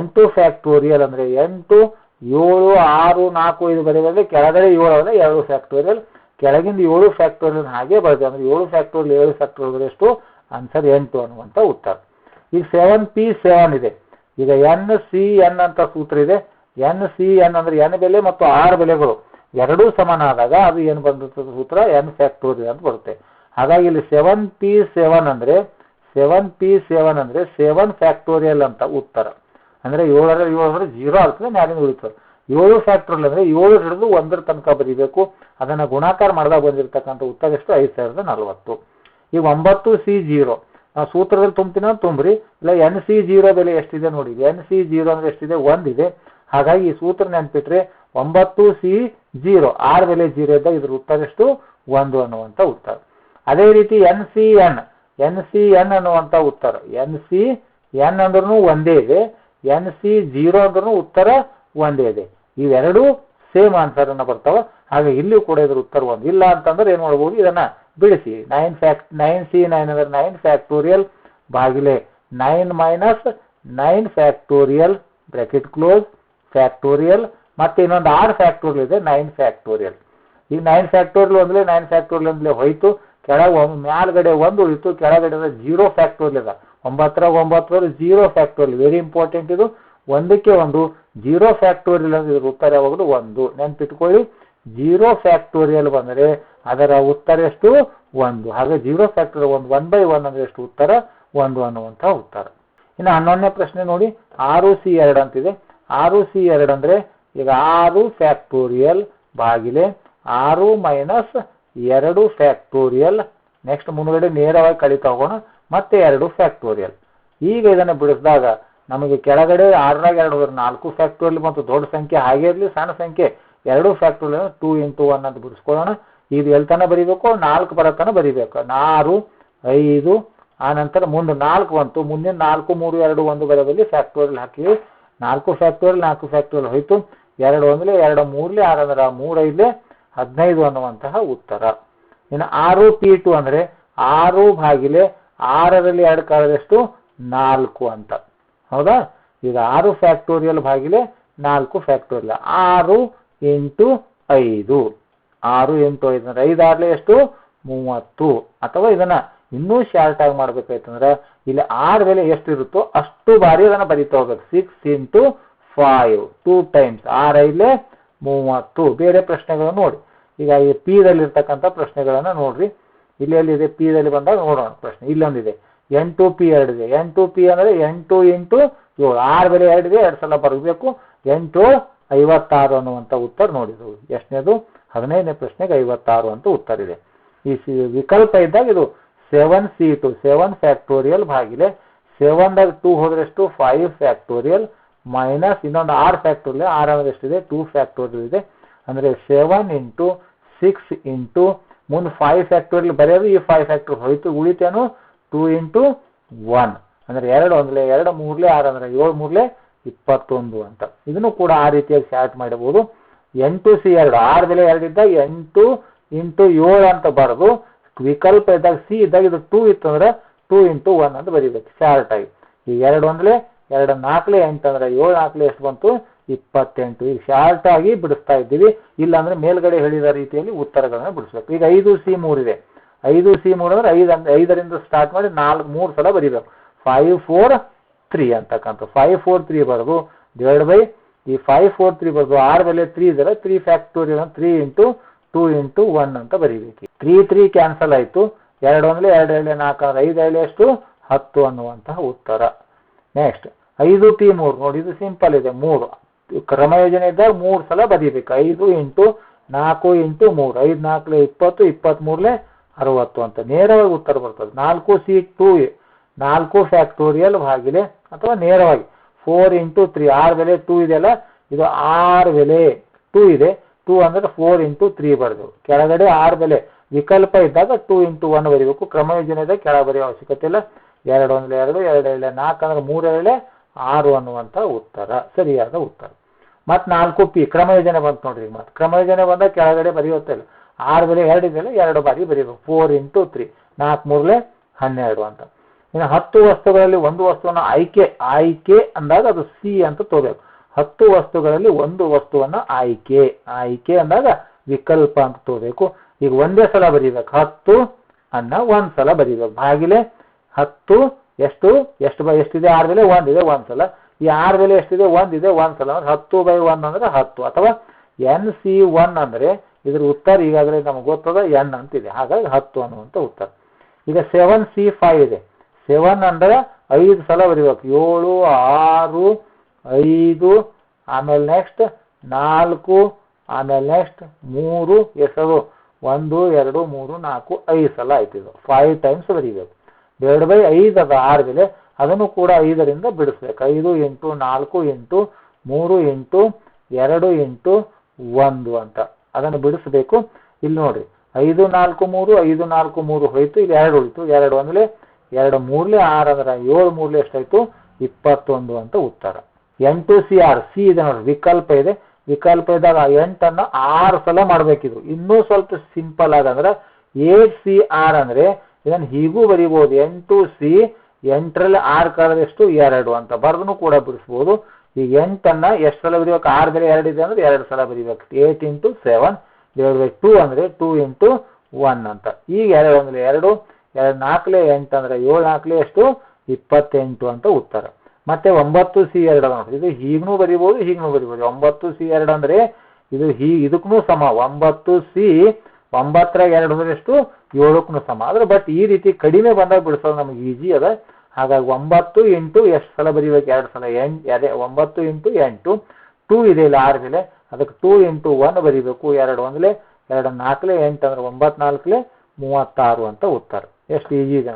N2 ಫ್ಯಾಕ್ಟೋರಿಯಲ್ ಅಂದ್ರೆ 8 7 6 4 5 ಬರೆಯೋದ್ರೆ ಕೆಳಗಡೆ 7 ಅಂದ್ರೆ 2 ಫ್ಯಾಕ್ಟೋರಿಯಲ್, ಕೆಳಗಿಂದ 7 ಫ್ಯಾಕ್ಟೋರಿಯಲ್ ಹಾಗೆ ಬರ್ತದೆ. ಅಂದ್ರೆ 7 ಫ್ಯಾಕ್ಟೋರಿಯಲ್ 7 ಫ್ಯಾಕ್ಟೋರಿಯಲ್ ಎಷ್ಟು ಆನ್ಸರ್ 8 ಅನ್ನುವಂಥ ಉತ್ತರ. ಈಗ 7P7 ಇದೆ. ಈಗ NCN ಅಂತ ಸೂತ್ರ ಇದೆ. NCN ಅಂದ್ರೆ n ಬೆಲೆ ಮತ್ತು r ಬೆಲೆಗಳು ಎರಡೂ ಸಮಾನ ಆದಾಗ ಅದು ಏನು ಬಂದಿರ್ತದೆ ಸೂತ್ರ n ಫ್ಯಾಕ್ಟೋರಿಯಲ್ ಅಂತ ಬರುತ್ತೆ. ಹಾಗಾಗಿ ಇಲ್ಲಿ 7P7 ಅಂದ್ರೆ 7 ಫ್ಯಾಕ್ಟೋರಿಯಲ್ ಅಂತ ಉತ್ತರ. ಅಂದ್ರೆ 7ರಲ್ಲಿ 7 ಅಂದ್ರೆ 0 ಆಗ್ತದೆ, ಮ್ಯಾಲಿನ ಉಳಿತದೆ. 7 ಫ್ಯಾಕ್ಟೋರಿಯಲ್ ಅಂದ್ರೆ 7 ಹಿಡಿದು 1ರ ತನಕ ಬರೀಬೇಕು. ಅದನ್ನ ಗುಣಾಕಾರ ಮಾಡಿದಾಗ ಬಂದಿರತಕ್ಕಂಥ ಉತ್ತರ ಎಷ್ಟು 5040. ಈಗ 9C0 ನಾವು ಸೂತ್ರದಲ್ಲಿ ತುಂಬ್ತೀನ ತುಂಬ್ರಿ. ಇಲ್ಲ NC0 ಬೆಲೆ ಎಷ್ಟಿದೆ ನೋಡಿ. NC0 ಅಂದ್ರೆ ಎಷ್ಟಿದೆ 1 ಇದೆ. ಹಾಗಾಗಿ ಈ ಸೂತ್ರ ನೆನ್ಪಿಟ್ರೆ 9C0 r ಬೆಲೆ 0 ಇದ್ದಾಗ ಇದ್ರ ಉತ್ತರ ಎಷ್ಟು 1 ಅನ್ನುವಂಥ ಉತ್ತರ. ಅದೇ ರೀತಿ NCN ಅನ್ನುವಂಥ ಉತ್ತರ. NCN ಅಂದ್ರೂ ಒಂದೇ ಇದೆ, NC0 ಅಂದ್ರೂ ಉತ್ತರ ಒಂದೇ ಇದೆ. ಇವೆರಡೂ ಸೇಮ್ ಆನ್ಸರ್ ಅನ್ನ ಬರ್ತಾವ. ಹಾಗೆ ಇಲ್ಲಿ ಕೂಡ ಇದ್ರ ಉತ್ತರ 1. ಇಲ್ಲ ಅಂತಂದ್ರೆ ಏನ್ ಮಾಡ್ಬೋದು, ಇದನ್ನ ಬಿಡಿಸಿ 9C9 ಅಂದ್ರೆ 9 ಫ್ಯಾಕ್ಟೋರಿಯಲ್ ಭಾಗಿಲೆ 9 - 9 ಫ್ಯಾಕ್ಟೋರಿಯಲ್ ಬ್ರಾಕೆಟ್ ಕ್ಲೋಸ್ ಫ್ಯಾಕ್ಟೋರಿಯಲ್ ಮತ್ತೆ ಇನ್ನೊಂದು r ಫ್ಯಾಕ್ಟೋರಿಯಲ್ ಇದೆ 9 ಫ್ಯಾಕ್ಟೋರಿಯಲ್. ಈಗ 9 ಫ್ಯಾಕ್ಟೋರಿಯಲ್ ಒಂದ್ಲೆ 9 ಫ್ಯಾಕ್ಟೋರಿಯಲ್ ಒಂದ್ಲೆ ಹೋಯ್ತು. ಕೆಳಗೆ ಮ್ಯಾಲ್ಗಡೆ 1 ಉಳಿತು, ಕೆಳಗಡೆ 0 ಫ್ಯಾಕ್ಟೋರಿಯಲ್ ಇದೆ. 9 0 ಫ್ಯಾಕ್ಟೋರಿಯಲ್ ವೆರಿ ಇಂಪಾರ್ಟೆಂಟ್ ಇದು. 1ಕ್ಕೆ 1 0 ಫ್ಯಾಕ್ಟೋರಿಯಲ್ ಅಂದ್ರೆ ಇದ್ರ ಉತ್ತರ ಯಾವಾಗಲೂ 1 ನೆನ್ಪಿಟ್ಕೊಳ್ಳಿ. 0 ಫ್ಯಾಕ್ಟೋರಿಯಲ್ ಬಂದರೆ ಅದರ ಉತ್ತರ ಎಷ್ಟು 1. ಹಾಗೆ 0 ಫ್ಯಾಕ್ಟೋರಿಯಲ್ 1/1 ಅಂದ್ರೆ ಎಷ್ಟು ಉತ್ತರ 1 ಅನ್ನುವಂಥ ಉತ್ತರ. ಇನ್ನು 11ನೇ ಪ್ರಶ್ನೆ ನೋಡಿ, 6C2 ಅಂತಿದೆ. 6C2 ಅಂದ್ರೆ ಈಗ 6 ಫ್ಯಾಕ್ಟೋರಿಯಲ್ ಭಾಗಿಲೆ 6 ಮೈನಸ್ 2 ಫ್ಯಾಕ್ಟೋರಿಯಲ್. ನೆಕ್ಸ್ಟ್ ಮುಂದುಗಡೆ ನೇರವಾಗಿ ಕಳಿತಾ ಹೋಗೋಣ, ಮತ್ತೆ 2 ಫ್ಯಾಕ್ಟೋರಿಯಲ್. ಈಗ ಇದನ್ನು ಬಿಡಿಸಿದಾಗ ನಮಗೆ ಕೆಳಗಡೆ 6ರಾಗ 2 ಹೋದ್ರೆ 4 ಫ್ಯಾಕ್ಟೋರಿಯಲ್ ಮತ್ತು ದೊಡ್ಡ ಸಂಖ್ಯೆ ಹಾಗೆ ಇರಲಿ, ಸಣ್ಣ ಸಂಖ್ಯೆ 2 ಫ್ಯಾಕ್ಟೋರಿಯಲ್ 2 × 1 ಅಂತ ಬಿಡಿಸ್ಕೊಳ್ಳೋಣ. ಇದು ಎಲ್ಲಿ ತನಕ ಬರೀಬೇಕು, 4 ಬರೋ ತನಕ ಬರೀಬೇಕು. 4 5 ಆನಂತರ ಮುಂದೆ 4 ಬಂತು, ಮುಂದಿನ 4 3 2 1 ಬರೋದಲ್ಲಿ ಫ್ಯಾಕ್ಟೋರಿಯಲ್ ಹಾಕಿವಿ. 4 ಫ್ಯಾಕ್ಟೋರಿಯಲ್ 4 ಫ್ಯಾಕ್ಟೋರಿಯಲ್ ಹೋಯ್ತು. 2 1 2 3 6 ಅಂದ್ರೆ 3 5 15 ಅನ್ನುವಂತಹ ಉತ್ತರ. ಇನ್ನು 6P2 ಅಂದ್ರೆ 6 ಭಾಗಿಲೆ 6ರಲ್ಲಿ 2 ಕಳೆದಷ್ಟು 4 ಅಂತ. ಹೌದಾ? ಈಗ 6 ಫ್ಯಾಕ್ಟೋರಿಯಲ್ ಭಾಗಿಲೆ 4 ಫ್ಯಾಕ್ಟೋರಿಯಲ್ 6 × 5. 6 × 5 ಅಂದ್ರೆ 5 6 ಎಷ್ಟು 30. ಅಥವಾ ಇದನ್ನ ಇನ್ನೂ ಶಾರ್ಟ್ ಆಗಿ ಮಾಡ್ಬೇಕಾಯ್ತಂದ್ರೆ ಇಲ್ಲಿ 6 ಬೆಲೆ ಎಷ್ಟಿರುತ್ತೋ ಅಷ್ಟು ಬಾರಿ ಅದನ್ನ ಬರೀತಾ ಹೋಗ್ಬೇಕು. 6 × 5 2 ಟೈಮ್ಸ್ 6 5 30. ಬೇರೆ ಪ್ರಶ್ನೆಗಳನ್ನು ನೋಡಿ. ಈಗ ಈ ಪಿ ದಲ್ಲಿ ಇರ್ತಕ್ಕಂಥ ಪ್ರಶ್ನೆಗಳನ್ನ ನೋಡ್ರಿ. ಇಲ್ಲಿ ಎಲ್ಲಿದೆ ಪಿ ದಲ್ಲಿ ಬಂದಾಗ ನೋಡೋಣ ಪ್ರಶ್ನೆ. ಇಲ್ಲೊಂದಿದೆ N2P2 ಇದೆ. N2P ಅಂದ್ರೆ 8 × 7. 6 ಬೆಲೆ 2 ಇದೆ, 2 ಸಲ ಬರಬೇಕು. 8 56 ಅನ್ನುವಂಥ ಉತ್ತರ ನೋಡಿದ್ರು. ಎಷ್ಟನೇದು 15ನೇ ಪ್ರಶ್ನೆಗೆ 56 ಅಂತ ಉತ್ತರ ಇದೆ. ಈ ವಿಕಲ್ಪ ಇದ್ದಾಗ ಇದು 7C2 7 ಫ್ಯಾಕ್ಟೋರಿಯಲ್ ಭಾಗಿಲೆ 7ದಾಗ 2 ಹೋದ್ರೆ ಎಷ್ಟು 5 ಫ್ಯಾಕ್ಟೋರಿಯಲ್ ಮೈನಸ್ ಇನ್ನೊಂದು 6 ಫ್ಯಾಕ್ಟೋರಿಯಲ್. 6 ಅಂದ್ರೆ ಎಷ್ಟಿದೆ 2 ಫ್ಯಾಕ್ಟೋರಿಯಲ್ ಇದೆ. ಅಂದ್ರೆ 7 × 6 × ಮುಂದೆ 5 ಫ್ಯಾಕ್ಟೋರಿಯಲ್ ಬರೆಯೋದು. ಈ 5 ಫ್ಯಾಕ್ಟೋರಿಯಲ್ ಹೋಯ್ತು, ಉಳಿತೇನು 2 × 1 ಅಂದ್ರೆ 2 1 2 3 6 ಅಂದ್ರೆ 7 3 21 ಅಂತ. ಇದನ್ನು ಕೂಡ ಆ ರೀತಿಯಾಗಿ ಸ್ಟಾರ್ಟ್ ಮಾಡಬಹುದು. N2C2 6 ಬೆಲೆ 2 ಇದ್ದಾಗ 8 × 7 ಅಂತ ಬರೆದು ವಿಕಲ್ಪ ಇದ್ದಾಗ ಸಿ ಇದ್ದಾಗ ಇದು 2 ಇತ್ತಂದ್ರೆ 2 × 1 ಅಂತ ಬರೀಬೇಕು ಶಾರ್ಟ್ ಆಗಿ. ಈ 2 1 2 4 8 ಅಂದ್ರೆ 7 4 ಎಷ್ಟು ಬಂತು 28. ಈಗ ಶಾರ್ಟ್ ಆಗಿ ಬಿಡಿಸ್ತಾ ಇದ್ದೀವಿ. ಇಲ್ಲ ಅಂದ್ರೆ ಮೇಲ್ಗಡೆ ಹೇಳಿದ ರೀತಿಯಲ್ಲಿ ಉತ್ತರಗಳನ್ನ ಬಿಡಿಸ್ಬೇಕು. ಈಗ 5C3 ಇದೆ. 5C3 ಅಂದ್ರೆ 5ರಿಂದ ಸ್ಟಾರ್ಟ್ ಮಾಡಿ 3 ಸಲ ಬರೀಬೇಕು. 5 4 3 ಅಂತಕ್ಕಂಥ 5 4 3 ಬರೋದು ಡಿವೈಡ್ ಬೈ ಈ 5 4 3 ಬರೋದು 6 ಬೆಲೆ 3 ಇದ್ರೆ 3 ಫ್ಯಾಕ್ಟೋರಿಯಲ್ 3 × 2 × 1 ಅಂತ ಬರೀಬೇಕು. 3 3 ಕ್ಯಾನ್ಸಲ್ ಆಯ್ತು. 2 1 2 2 4 ಅಂದ್ರೆ 5 5 ಎಷ್ಟು 10 ಅನ್ನುವಂತಹ ಉತ್ತರ. ನೆಕ್ಸ್ಟ್ 5P3 ನೋಡಿ, ಇದು ಸಿಂಪಲ್ ಇದೆ. 3 ಕ್ರಮಯೋಜನೆ ಇದ್ದಾಗ 3 ಸಲ ಬರೀಬೇಕು. 5 × 4 × 3 5 4 20 23 60 ಅಂತ ನೇರವಾಗಿ ಉತ್ತರ ಬರ್ತದೆ. 4C2 4 ಫ್ಯಾಕ್ಟೋರಿಯಲ್ ಭಾಗಿಲೆ ಅಥವಾ ನೇರವಾಗಿ 4 × 3 6 ಬೆಲೆ 2 ಇದೆಯಲ್ಲ, ಇದು 6 ಬೆಲೆ 2 ಇದೆ. 2 ಅಂದ್ರೆ 4 × 3 ಬರೆದೆವು. ಕೆಳಗಡೆ 6 ಬೆಲೆ ವಿಕಲ್ಪ ಇದ್ದಾಗ 2 × 1 ಬರೀಬೇಕು. ಕ್ರಮಯೋಜನೆ ಇದ್ದಾಗ ಕೆಳ ಬರೆಯೋ ಅವಶ್ಯಕತೆ ಇಲ್ಲ. 2 1 2 2 2 4 ಅಂದ್ರೆ 3 2 6 ಅನ್ನುವಂಥ ಉತ್ತರ ಸರಿಯಾದ ಉತ್ತರ. ಮತ್ತು 4P ಕ್ರಮಯೋಜನೆ ಬಂತು ನೋಡ್ರಿ. ಮತ್ತೆ ಕ್ರಮಯೋಜನೆ ಬಂದಾಗ ಕೆಳಗಡೆ ಬರೆಯುತ್ತಿಲ್ಲ. 6 ಬೆಲೆ 2 ಇದೆಯಲ್ಲ 2 ಬಾರಿ ಬರೀಬೇಕು. 4 × 3 4 3 12 ಅಂತ. ಇನ್ನು 10 ವಸ್ತುಗಳಲ್ಲಿ ಒಂದು ವಸ್ತುವನ್ನು ಆಯ್ಕೆ ಅಂದಾಗ ಅದು ಸಿ ಅಂತ ತಗೋಬೇಕು. 10 ವಸ್ತುಗಳಲ್ಲಿ ಒಂದು ವಸ್ತುವನ್ನ ಆಯ್ಕೆ ಅಂದಾಗ ವಿಕಲ್ಪ ಅಂತ ತಗೋಬೇಕು. ಈಗ ಒಂದೇ ಸಲ ಬರೀಬೇಕು. 10 ಅನ್ನ ಒಂದ್ ಸಲ ಬರೀಬೇಕು. ಭಾಗಿಲೆ 10 ಎಷ್ಟಿದೆ 6 ಬೆಲೆ 1 ಇದೆ 1 ಸಲ. ಈ 6 ಬೆಲೆ ಎಷ್ಟಿದೆ 1 ಇದೆ 1 ಸಲ. 10/1 ಅಂದ್ರೆ 10. ಅಥವಾ NC1 ಅಂದ್ರೆ ಇದ್ರ ಉತ್ತರ ಈಗಾಗಲೇ ನಮ್ಗೆ ಗೊತ್ತದ N ಅಂತಿದೆ. ಹಾಗಾಗಿ 10 ಅನ್ನುವಂಥ ಉತ್ತರ. ಈಗ 7C5 ಇದೆ. 7 ಅಂದ್ರೆ 5 ಸಲ ಬರೀಬೇಕು. 7 6 5 ಆಮೇಲೆ ನೆಕ್ಸ್ಟ್ 4 ಆಮೇಲೆ ನೆಕ್ಸ್ಟ್ 3 ಎಷ್ಟದು 1 2 3 4 5 ಸಲ ಆಯ್ತಿದ್ದು. 5 ಟೈಮ್ಸ್ ಬರೀಬೇಕು. ಡಿವೈಡ್ ಬೈ 5 ಅದ 6 ಬೆಲೆ, ಅದನ್ನು ಕೂಡ 5ರಿಂದ ಬಿಡಿಸ್ಬೇಕು. 5 × 4 × 3 × 2 × 1 ಅಂತ ಅದನ್ನು ಬಿಡಿಸ್ಬೇಕು. ಇಲ್ಲಿ ನೋಡ್ರಿ 5 4 3 5 4 3 ಹೋಯ್ತು. ಇಲ್ಲಿ 2 ಉಳಿತು. 2 1 2 3 6 ಅಂದ್ರೆ 7 3 ಎಷ್ಟಾಯ್ತು 21 ಅಂತ ಉತ್ತರ. N2CR ಸಿ ಇದೆ ನೋಡ್ರಿ, ವಿಕಲ್ಪ ಇದೆ. ವಿಕಲ್ಪ ಇದ್ದಾಗ 8 ಅನ್ನ 6 ಸಲ ಮಾಡ್ಬೇಕಿದ್ರು. ಇನ್ನೂ ಸ್ವಲ್ಪ ಸಿಂಪಲ್ ಆಗಂದ್ರೆ 8CR ಅಂದ್ರೆ ಇದನ್ನು ಹೀಗೂ ಬರೀಬಹುದು. N2C 8ರಲ್ಲಿ 6 ಕಳೆದ್ರೆ ಎಷ್ಟು 2 ಅಂತ ಬರೆದನು ಕೂಡ ಬಿಡಿಸ್ಬೋದು. ಈಗ 8 ಅನ್ನ ಎಷ್ಟು ಸಲ ಬರೀಬೇಕು? 6 ಬೆಲೆ 2 ಇದೆ ಅಂದ್ರೆ 2 ಸಲ ಬರೀಬೇಕು. 8 × 7 ಡಿವೈಡ್ ಬೈ 2 ಅಂದ್ರೆ 2 × 1 ಅಂತ. ಈಗ 2 1 2 2 4 8 ಅಂದ್ರೆ 7 4 ಎಷ್ಟು 28 ಅಂತ ಉತ್ತರ. ಮತ್ತೆ 9C2 ನೋಡಿ, ಇದು ಹೀಗೂ ಬರೀಬಹುದು ಹೀಗೂ ಬರೀಬಹುದು. 9C2 ಅಂದ್ರೆ ಇದು ಇದಕ್ಕೂ ಸಮ 9C 9ರಾಗ 2 ಹೋದ್ರೆ ಎಷ್ಟು 7ಕ್ಕೂ ಸಮ. ಆದ್ರೆ ಬಟ್ ಈ ರೀತಿ ಕಡಿಮೆ ಬಂದಾಗ ಬಿಡಿಸೋದು ನಮಗೆ ಈಜಿ ಅದ. ಹಾಗಾಗಿ 9 ಇಂಟು ಎಷ್ಟು ಸಲ ಬರೀಬೇಕು 2 ಸಲ 9 ಇಂಟು 8 2 ಇದೆ ಇಲ್ಲ 6 ಬೆಲೆ, ಅದಕ್ಕೆ 2 ಇಂಟು 1 ಬರೀಬೇಕು. 2 ಒಂದಲೇ 2 4 8 ಅಂದ್ರೆ 9 4 36 ಅಂತ ಉತ್ತರ. ಎಷ್ಟು ಈಜಿ ಇದೆ.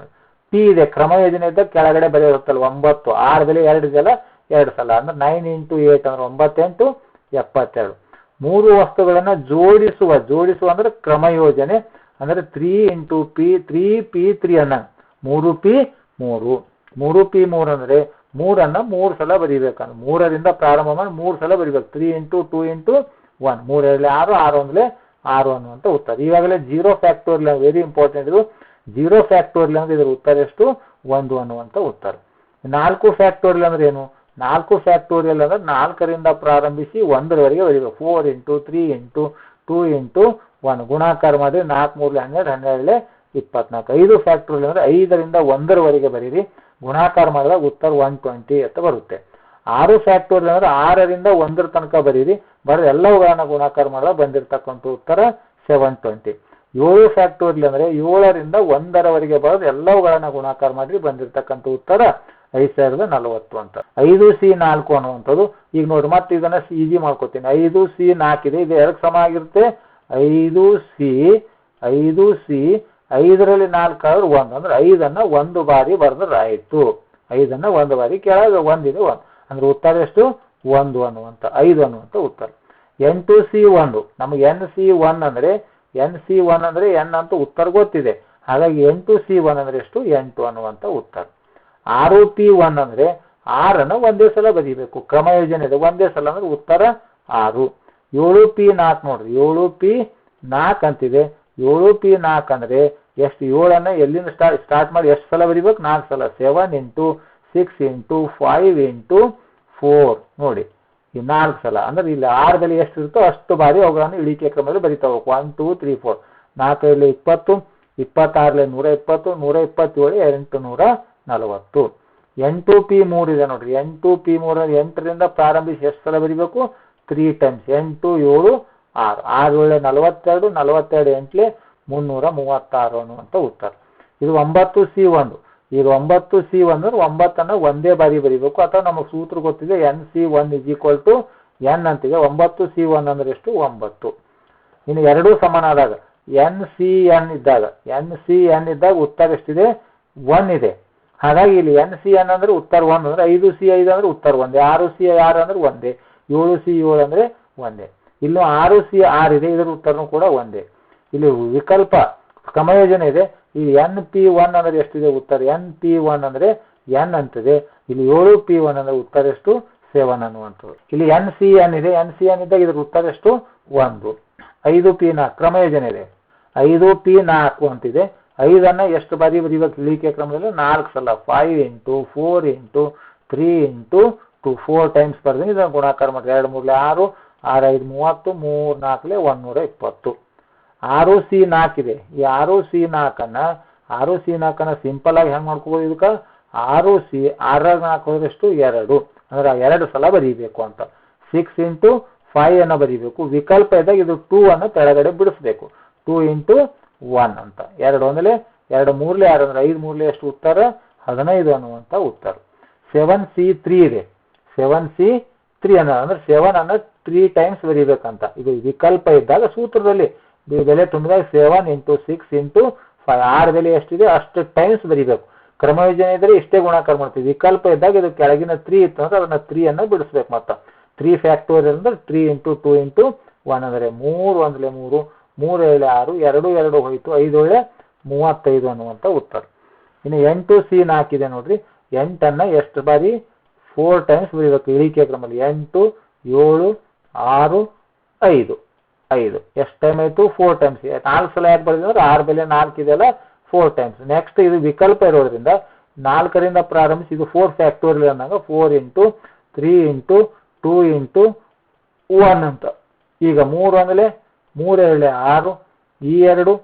ಟಿ ಇದೆ ಕ್ರಮ ಯೋಜನೆ ಇದ್ದಾಗ ಕೆಳಗಡೆ ಬರೆಯುತ್ತಲ್ಲ 9 6 ಬೆಲೆ 2 ಇದೆಯಲ್ಲ 2 ಸಲ ಅಂದ್ರೆ 9 ಇಂಟು 8 ಅಂದ್ರೆ 9 8 72. 3 ವಸ್ತುಗಳನ್ನ ಜೋಡಿಸುವ ಅಂದ್ರೆ ಕ್ರಮ ಯೋಜನೆ ಅಂದ್ರೆ 3 ಇಂಟು ಪಿ 3P3 ಅನ್ನ 3P3 ಅಂದ್ರೆ 3ಅನ್ನ 3 ಸಲ ಬರೀಬೇಕಂದ್ರೆ 3ರಿಂದ ಪ್ರಾರಂಭ ಮಾಡಿ 3 ಸಲ ಬರೀಬೇಕು. 3 ಇಂಟು 2 ಇಂಟು 1 3 2 6 6 ಒಂದಲೇ 6 ಅನ್ನುವಂಥ ಉತ್ತರ. ಈಗಾಗಲೇ 0 ಫ್ಯಾಕ್ಟೋರಿಯಲ್ ವೆರಿ ಇಂಪಾರ್ಟೆಂಟ್ ಇದು. 0 ಫ್ಯಾಕ್ಟೋರಿಯಲ್ ಅಂದ್ರೆ ಇದರ ಉತ್ತರ ಎಷ್ಟು 1 ಅನ್ನುವಂಥ ಉತ್ತರ. 4 ಫ್ಯಾಕ್ಟೋರಿಯಲ್ ಅಂದ್ರೆ ಏನು? 4 ಫ್ಯಾಕ್ಟೋರಿಯಲ್ ಅಂದ್ರೆ 4ರಿಂದ ಪ್ರಾರಂಭಿಸಿ 1ರವರೆಗೆ ಬರೀಬೇಕು. 4 ಇಂಟು 3 ಇಂಟು 2 ಇಂಟು 1 ಗುಣಾಕಾರ ಮಾಡಿ 4 3 12 12 24. 5 ಫ್ಯಾಕ್ಟೋರಿಯಲ್ ಅಂದ್ರೆ 5ರಿಂದ 1ರವರೆಗೆ ಬರೀರಿ. ಗುಣಾಕಾರ ಮಾಡಿದಾಗ ಉತ್ತರ 120 ಅಂತ ಬರುತ್ತೆ. 6 ಫ್ಯಾಕ್ಟೋರಿಯಲ್ ಅಂದ್ರೆ 6ರಿಂದ 1ರ ತನಕ ಬರೀರಿ. ಬರೆದ ಎಲ್ಲವುಗಳನ್ನ ಗುಣಾಕಾರ ಮಾಡಿದಾಗ ಬಂದಿರತಕ್ಕಂಥ ಉತ್ತರ 720. 7 ಫ್ಯಾಕ್ಟೋರಿಯಲ್ ಅಂದ್ರೆ 7ರಿಂದ 1ರವರೆಗೆ ಬರೆದು ಎಲ್ಲವುಗಳನ್ನ ಗುಣಾಕಾರ ಮಾಡಿ ಬಂದಿರತಕ್ಕಂಥ ಉತ್ತರ 5040 ಅಂತ. 5C4 ಅನ್ನುವಂಥದ್ದು ಈಗ ನೋಡಿ ಮತ್ತೆ ಇದನ್ನ ಈಜಿ ಮಾಡ್ಕೋತೀನಿ. 5C4 ಇದೆ, ಇದು 2 ಸಮ ಆಗಿರುತ್ತೆ. 5C 5ರಲ್ಲಿ 4 ಆದ್ರೆ 1 ಅಂದ್ರೆ 5ಅನ್ನ 1 ಬಾರಿ ಬರೆದ್ರೆ ಆಯ್ತು. 5ಅನ್ನ 1 ಬಾರಿ ಕೆಳಗೆ 1 ಇದೆ 1 ಅಂದ್ರೆ ಉತ್ತರ ಎಷ್ಟು 1 ಅನ್ನುವಂಥ 5 ಅನ್ನುವಂಥ ಉತ್ತರ. 8C1 ನಮಗೆ NC1 ಅಂದ್ರೆ N ಅಂತ ಉತ್ತರ ಗೊತ್ತಿದೆ. ಹಾಗಾಗಿ 8C1 ಅಂದ್ರೆ ಎಷ್ಟು 8 ಅನ್ನುವಂಥ ಉತ್ತರ. 6P1 ಅಂದ್ರೆ 6ಅನ್ನ ಒಂದೇ ಸಲ ಬರೀಬೇಕು. ಕ್ರಮ ಯೋಜನೆ ಇದೆ ಒಂದೇ ಸಲ ಅಂದ್ರೆ ಉತ್ತರ 6. 7P4 ನೋಡ್ರಿ 7P4 ಅಂತಿದೆ. 7P4 ಅಂದ್ರೆ ಎಷ್ಟು 7ಅನ್ನ ಎಲ್ಲಿಂದ ಸ್ಟಾರ್ಟ್ ಮಾಡಿ ಎಷ್ಟು ಸಲ ಬರೀಬೇಕು 4 ಸಲ. 7 ಇಂಟು 6 ಇಂಟು 5 ಇಂಟು 4 ನೋಡಿ ಈ 4 ಸಲ ಅಂದ್ರೆ ಇಲ್ಲಿ 6 ಬೆಲೆ ಎಷ್ಟು ಇರುತ್ತೋ ಅಷ್ಟು ಬಾರಿ ಅವುಗಳನ್ನು ಇಳಿಕೆ ಕ್ರಮದಲ್ಲಿ ಬರೀತಾ ಹೋಗ್ಬೇಕು. 1 2 3 4 4 20 26 120 127 840. 8P3 ಇದೆ ನೋಡ್ರಿ. 8P3 8ರಿಂದ ಪ್ರಾರಂಭಿಸಿ ಎಷ್ಟು ಸಲ ಬರೀಬೇಕು 3 ಟೈಮ್ಸ್. 8 7 6 6 42 42 8 336 ಅನ್ನುವಂಥ ಉತ್ತರ. ಇದು 9C1. ಈಗ 9C1 ಅಂದ್ರೆ 9ಅನ್ನ ಒಂದೇ ಬಾರಿ ಬರೀಬೇಕು ಅಥವಾ ನಮಗೆ ಸೂತ್ರ ಗೊತ್ತಿದೆ NC1 N ಅಂತಿದೆ. 9C1 ಅಂದ್ರೆ ಎಷ್ಟು 9. ಇನ್ನು ಎರಡೂ ಸಮಾನಾದಾಗ NCN ಇದ್ದಾಗ ಉತ್ತರ ಎಷ್ಟಿದೆ 1 ಇದೆ. ಹಾಗಾಗಿ ಇಲ್ಲಿ NCN ಅಂದ್ರೆ ಉತ್ತರ 1 ಅಂದ್ರೆ 5C5 ಅಂದ್ರೆ ಉತ್ತರ 1, 6C6 ಅಂದ್ರೆ 1, 7C7 ಅಂದ್ರೆ 1. ಇಲ್ಲೂ 6C6 ಇದೆ, ಇದರ ಉತ್ತರನೂ ಕೂಡ 1. ಇಲ್ಲಿ ವಿಕಲ್ಪ ಕ್ರಮಯೋಜನೆ ಇದೆ. ಈ NP1 ಅಂದ್ರೆ ಎಷ್ಟಿದೆ ಉತ್ತರ NP1 ಅಂದ್ರೆ N ಅಂತಿದೆ. ಇಲ್ಲಿ 7P1 ಅಂದ್ರೆ ಉತ್ತರ ಎಷ್ಟು 7 ಅನ್ನುವಂಥದ್ದು. ಇಲ್ಲಿ NCN ಇದೆ. NCN ಇದ್ದಾಗ ಇದರ ಉತ್ತರ ಎಷ್ಟು 1. 5P4 ಕ್ರಮಯೋಜನೆ ಇದೆ. 5P4 ಅಂತಿದೆ. 5ಅನ್ನ ಎಷ್ಟು ಬಾರಿ ಬರೀಬೇಕು ಇಳಿಕೆ ಕ್ರಮದಲ್ಲಿ 4 ಸಲ. 5 ಇಂಟು 4 ಇಂಟು 3 ಇಂಟು 2 4 ಟೈಮ್ಸ್ ಬರ್ತೀನಿ. ಇದನ್ನು ಗುಣಾಕಾರ ಮಾಡಿ 2 3 6 6 5 30 3 4 120. 6C4 ಇದೆ. ಈ 6C4 ಸಿಂಪಲ್ ಆಗಿ ಹೆಂಗ್ ಮಾಡ್ಕೋಬಹುದು ಇದಕ್ಕೆ 6C 6 4 ಹೋದ್ರೆ ಎಷ್ಟು 2 ಅಂದ್ರೆ 2 ಸಲ ಬರೀಬೇಕು ಅಂತ. 6 ಇಂಟು 5 ಅನ್ನ ಬರೀಬೇಕು. ವಿಕಲ್ಪ ಇದ್ದಾಗ ಇದು 2 ಅನ್ನು ಕೆಳಗಡೆ ಬಿಡಿಸ್ಬೇಕು. 2 ಇಂಟು 1 ಅಂತ. 2 ಒಂದಲೇ 2 3 6 ಅಂದ್ರೆ 5 3 ಎಷ್ಟು ಉತ್ತರ 15 ಅನ್ನುವಂಥ ಉತ್ತರ. 7C3 ಇದೆ. 7C3 ಅಂದ್ರೆ 7 ಅನ್ನ 3 ಟೈಮ್ಸ್ ಬರೀಬೇಕಂತ. ಇದು ವಿಕಲ್ಪ ಇದ್ದಾಗ ಸೂತ್ರದಲ್ಲಿ ಬೆಲೆ ತುಂಬಿದಾಗ 7 ಇಂಟು 6 ಇಂಟು 5 6 ಬೆಲೆ ಎಷ್ಟಿದೆ ಅಷ್ಟು ಟೈಮ್ಸ್ ಬರೀಬೇಕು. ಕ್ರಮಯೋಜನೆ ಇದ್ರೆ ಇಷ್ಟೇ ಗುಣಾಕಾರ ಮಾಡ್ತೀವಿ. ವಿಕಲ್ಪ ಇದ್ದಾಗ ಇದು ಕೆಳಗಿನ 3 ಇತ್ತು ಅಂದ್ರೆ ಅದನ್ನ 3 ಅನ್ನ ಬಿಡಿಸ್ಬೇಕು. ಮತ್ತೆ 3 ಫ್ಯಾಕ್ಟೋರಿಯಲ್ ಅಂದ್ರೆ 3 ಇಂಟು 2 ಇಂಟು 1 ಅಂದ್ರೆ 3 ಒಂದಲೇ 3 3 7 6 2 2 ಹೋಯ್ತು 5 35 ಅನ್ನುವಂಥ ಉತ್ತರ. ಇನ್ನು 8C4 ಇದೆ ನೋಡ್ರಿ. 8ಅನ್ನ ಎಷ್ಟು ಬಾರಿ 4 ಟೈಮ್ಸ್ ಬರೀಬೇಕು ಇಳಿಕೆ ಕ್ರಮದಲ್ಲಿ. 8 7 6 5 5 ಎಷ್ಟು ಟೈಮ್ ಆಯ್ತು 4 ಟೈಮ್ಸ್. 4 ಸಲ ಯಾಕೆ ಬರೆದಿದೆ ಅಂದ್ರೆ 6 ಬೆಲೆ 4 ಇದೆಯಲ್ಲ 4 ಟೈಮ್ಸ್. ನೆಕ್ಸ್ಟ್ ಇದು ವಿಕಲ್ಪ ಇರೋದ್ರಿಂದ 4ರಿಂದ ಪ್ರಾರಂಭಿಸಿ ಇದು 4 ಫ್ಯಾಕ್ಟೋರಿಯಲ್ ಅಂದಾಗ 4 ಇಂಟು 3 ಇಂಟು 2 ಇಂಟು 1 ಅಂತ. ಈಗ 3 ಒಂದಲೇ 3 2 6 ಈ 2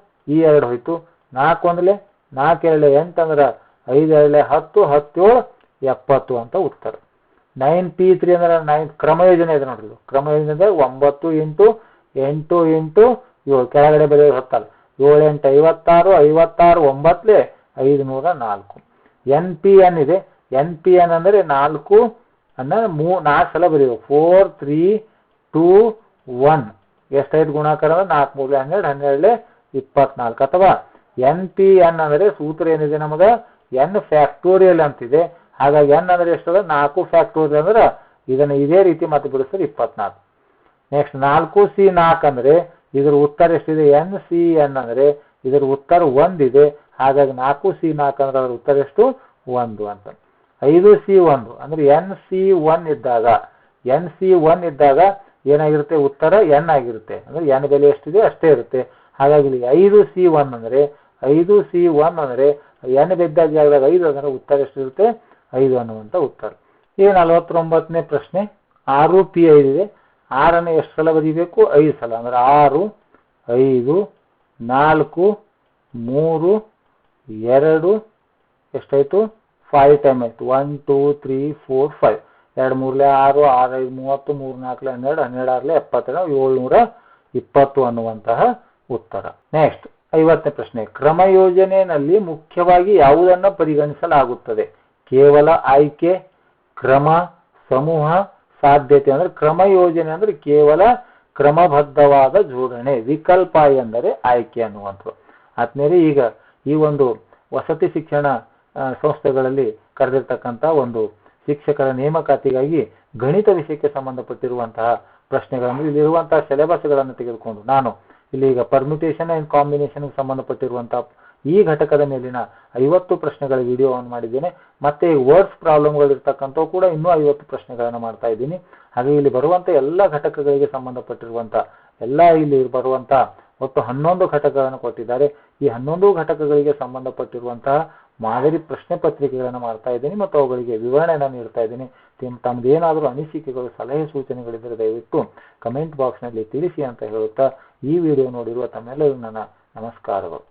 ಹೋಯ್ತು. 4 ಒಂದಲೇ 4 2 8 ಅಂದ್ರೆ 5 2 10 17 70 ಅಂತ ಉತ್ತರ. 9P3 ಅಂದ್ರೆ 9 ಕ್ರಮ ಯೋಜನೆ ಇದೆ ನೋಡ್ರಿ. ಕ್ರಮ ಯೋಜನೆ ಅಂದ್ರೆ 9 ಇಂಟು 8 ಇಂಟು 7 ಕೆಳಗಡೆ ಬರೆಯೋದು 10 7 8 56 56 9 504. NPN ಇದೆ. NPN ಅಂದ್ರೆ 4 ಅನ್ನ 4 ಸಲ ಬರೆಯೋದು 4 3 2 1 ಎಷ್ಟಾಯ್ತು ಗುಣಾಕಾರ ಅಂದ್ರೆ 4 3 12 12 24. ಅಥವಾ NPN ಅಂದ್ರೆ ಸೂತ್ರ ಏನಿದೆ ನಮಗ n ಫ್ಯಾಕ್ಟೋರಿಯಲ್ ಅಂತಿದೆ. ಹಾಗಾಗಿ n ಅಂದ್ರೆ ಎಷ್ಟದ 4 ಫ್ಯಾಕ್ಟೋರಿಯಲ್ ಅಂದ್ರೆ ಇದನ್ನ ಇದೇ ರೀತಿ ಮತ್ತೆ ಬಿಡಿಸಿದ್ರೆ 24. ನೆಕ್ಸ್ಟ್ 4C4 ಅಂದ್ರೆ ಇದರ ಉತ್ತರ ಎಷ್ಟಿದೆ NCN ಅಂದ್ರೆ ಇದರ ಉತ್ತರ 1 ಇದೆ. ಹಾಗಾಗಿ 4C4 ಅಂದ್ರೆ ಅದರ ಉತ್ತರ ಎಷ್ಟು 1 ಅಂತ. 5C1 ಅಂದ್ರೆ NC1 ಇದ್ದಾಗ ಏನಾಗಿರುತ್ತೆ ಉತ್ತರ n ಆಗಿರುತ್ತೆ. ಅಂದ್ರೆ n ಬೆಲೆ ಎಷ್ಟಿದೆ ಅಷ್ಟೇ ಇರುತ್ತೆ. ಹಾಗಾಗಿ ಇಲ್ಲಿ 5C1 ಅಂದ್ರೆ n ಬೆದ್ದಾಗ ಜಾಗದಾಗ 5 ಅಂದ್ರೆ ಉತ್ತರ ಎಷ್ಟಿರುತ್ತೆ 5 ಅನ್ನುವಂಥ ಉತ್ತರ. ಈಗ 49ನೇ ಪ್ರಶ್ನೆ 6P5 ಇದೆ. 6 ಅನ್ನು ಎಷ್ಟು ಸಲ ಬರೀಬೇಕು 5 ಸಲ. ಅಂದ್ರೆ 6 5 4 3 2 ಎಷ್ಟಾಯ್ತು 5 ಟೈಮ್ ಆಯ್ತು 1 2 3 4 5 2 3 6 6 5 30 3 4 12 12 6 720 ಅನ್ನುವಂತಹ ಉತ್ತರ. ನೆಕ್ಸ್ಟ್ 50ನೇ ಪ್ರಶ್ನೆ ಕ್ರಮಯೋಜನೆಯಲ್ಲಿ ಮುಖ್ಯವಾಗಿ ಯಾವುದನ್ನು ಪರಿಗಣಿಸಲಾಗುತ್ತದೆ? ಕೇವಲ ಆಯ್ಕೆ, ಕ್ರಮ, ಸಮೂಹ, ಸಾಧ್ಯತೆ. ಅಂದ್ರೆ ಕ್ರಮಯೋಜನೆ ಅಂದ್ರೆ ಕೇವಲ ಕ್ರಮಬದ್ಧವಾದ ಜೋಡಣೆ, ವಿಕಲ್ಪ ಎಂದರೆ ಆಯ್ಕೆ ಅನ್ನುವಂಥದ್ದು. ಆದ್ಮೇಲೆ ಈಗ ಈ ಒಂದು ವಸತಿ ಶಿಕ್ಷಣ ಸಂಸ್ಥೆಗಳಲ್ಲಿ ಕರೆದಿರ್ತಕ್ಕಂಥ ಒಂದು ಶಿಕ್ಷಕರ ನೇಮಕಾತಿಗಾಗಿ ಗಣಿತ ವಿಷಯಕ್ಕೆ ಸಂಬಂಧಪಟ್ಟಿರುವಂತಹ ಪ್ರಶ್ನೆಗಳನ್ನು ಇಲ್ಲಿರುವಂತಹ ಸಿಲೆಬಸ್ಗಳನ್ನು ತೆಗೆದುಕೊಂಡು ನಾನು ಇಲ್ಲಿ ಈಗ ಪರ್ಮ್ಯುಟೇಷನ್ ಅಂಡ್ ಕಾಂಬಿನೇಷನ್ ಸಂಬಂಧಪಟ್ಟಿರುವಂತಹ ಈ ಘಟಕದ ಮೇಲಿನ 50 ಪ್ರಶ್ನೆಗಳ ವಿಡಿಯೋವನ್ನು ಮಾಡಿದ್ದೇನೆ. ಮತ್ತೆ ವರ್ಡ್ಸ್ ಪ್ರಾಬ್ಲಮ್ಗಳು ಇರ್ತಕ್ಕಂಥವು ಕೂಡ ಇನ್ನೂ 50 ಪ್ರಶ್ನೆಗಳನ್ನು ಮಾಡ್ತಾ ಇದ್ದೀನಿ. ಹಾಗೆ ಇಲ್ಲಿ ಬರುವಂತ ಎಲ್ಲ ಘಟಕಗಳಿಗೆ ಸಂಬಂಧಪಟ್ಟಿರುವಂತ ಇಲ್ಲಿ ಬರುವಂತ ಒಟ್ಟು 11 ಘಟಕಗಳನ್ನು ಕೊಟ್ಟಿದ್ದಾರೆ. ಈ 11 ಘಟಕಗಳಿಗೆ ಸಂಬಂಧಪಟ್ಟಿರುವಂತಹ ಮಾದರಿ ಪ್ರಶ್ನೆ ಪತ್ರಿಕೆಗಳನ್ನು ಮಾಡ್ತಾ ಇದ್ದೀನಿ ಮತ್ತು ಅವುಗಳಿಗೆ ವಿವರಣೆಯನ್ನು ನೀಡ್ತಾ ಇದ್ದೀನಿ. ತಮ್ಮದೇನಾದರೂ ಅನಿಸಿಕೆಗಳು, ಸಲಹೆ, ಸೂಚನೆಗಳಿದ್ದರೆ ದಯವಿಟ್ಟು ಕಮೆಂಟ್ ಬಾಕ್ಸ್ನಲ್ಲಿ ತಿಳಿಸಿ ಅಂತ ಹೇಳುತ್ತಾ ಈ ವಿಡಿಯೋ ನೋಡಿರುವ ತಮ್ಮೆಲ್ಲರಿಗೂ ನನ್ನ ನಮಸ್ಕಾರಗಳು.